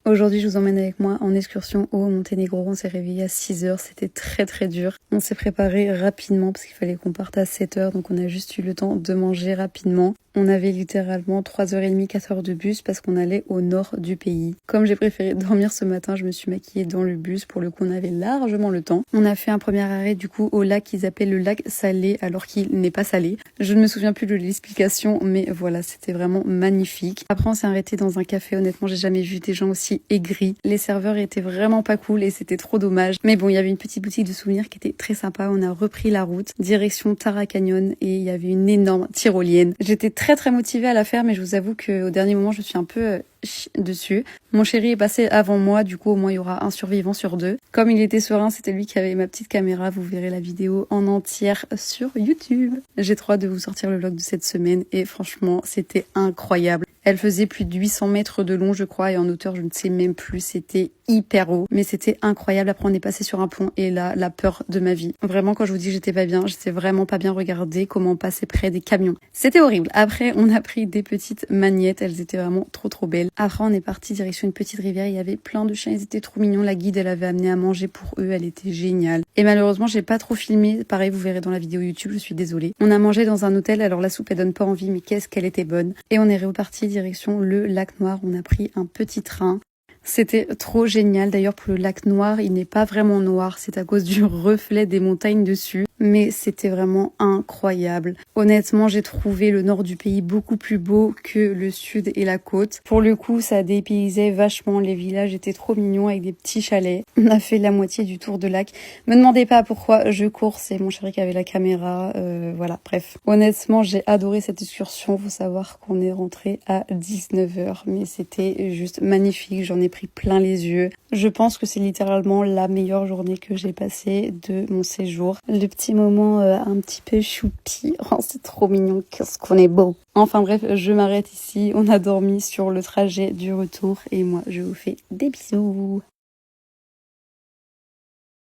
Aujourd'hui, je vous emmène avec moi en excursion au Monténégro. On s'est réveillé à 6h, c'était très dur. On s'est préparé rapidement parce qu'il fallait qu'on parte à 7h, donc on a juste eu le temps de manger rapidement. On avait littéralement 3h30, 4h de bus parce qu'on allait au nord du pays. Comme j'ai préféré dormir ce matin, je me suis maquillée dans le bus. Pour le coup, on avait largement le temps. On a fait un premier arrêt du coup au lac qu'ils appellent le lac Salé alors qu'il n'est pas salé. Je ne me souviens plus de l'explication, mais voilà, c'était vraiment magnifique. Après, on s'est arrêté dans un café. Honnêtement, j'ai jamais vu des gens aussi aigris. Les serveurs étaient vraiment pas cool et c'était trop dommage. Mais bon, il y avait une petite boutique de souvenirs qui était très sympa. On a repris la route, direction Tara Canyon, et il y avait une énorme tyrolienne. J'étais très motivée à la faire, mais je vous avoue qu'au dernier moment, je suis un peu dessus. Mon chéri est passé avant moi, du coup au moins il y aura un survivant sur 2. Comme il était serein, c'était lui qui avait ma petite caméra. Vous verrez la vidéo en entière sur YouTube. J'ai trop hâte de vous sortir le vlog de cette semaine et franchement, c'était incroyable. Elle faisait plus de 800 mètres de long, je crois, et en hauteur, je ne sais même plus. C'était hyper haut, mais c'était incroyable. Après, on est passé sur un pont et là, la peur de ma vie. Vraiment, quand je vous dis que j'étais pas bien, j'étais vraiment pas bien. Regardez comment passer près des camions. C'était horrible. Après, on a pris des petites magnettes. Elles étaient vraiment trop belles. Après, on est parti direction une petite rivière. Il y avait plein de chiens. Ils étaient trop mignons. La guide, elle avait amené à manger pour eux. Elle était géniale. Et malheureusement, j'ai pas trop filmé. Pareil, vous verrez dans la vidéo YouTube. Je suis désolée. On a mangé dans un hôtel. Alors, la soupe, elle donne pas envie, mais qu'est-ce qu'elle était bonne. Et on est reparti direction le lac Noir. On a pris un petit train. C'était trop génial. D'ailleurs, pour le lac Noir, il n'est pas vraiment noir. C'est à cause du reflet des montagnes dessus. Mais c'était vraiment incroyable. Honnêtement, j'ai trouvé le nord du pays beaucoup plus beau que le sud et la côte. Pour le coup, ça dépaysait vachement. Les villages étaient trop mignons avec des petits chalets. On a fait la moitié du tour de lac. Me demandez pas pourquoi je cours. C'est mon chéri qui avait la caméra. Voilà, bref. Honnêtement, j'ai adoré cette excursion. Faut savoir qu'on est rentré à 19h. Mais c'était juste magnifique. J'en ai pris plein les yeux. Je pense que c'est littéralement la meilleure journée que j'ai passée de mon séjour. Le petit moment un petit peu choupi. Oh, c'est trop mignon. Qu'est-ce qu'on est beau. Enfin bref, je m'arrête ici. On a dormi sur le trajet du retour et moi, je vous fais des bisous.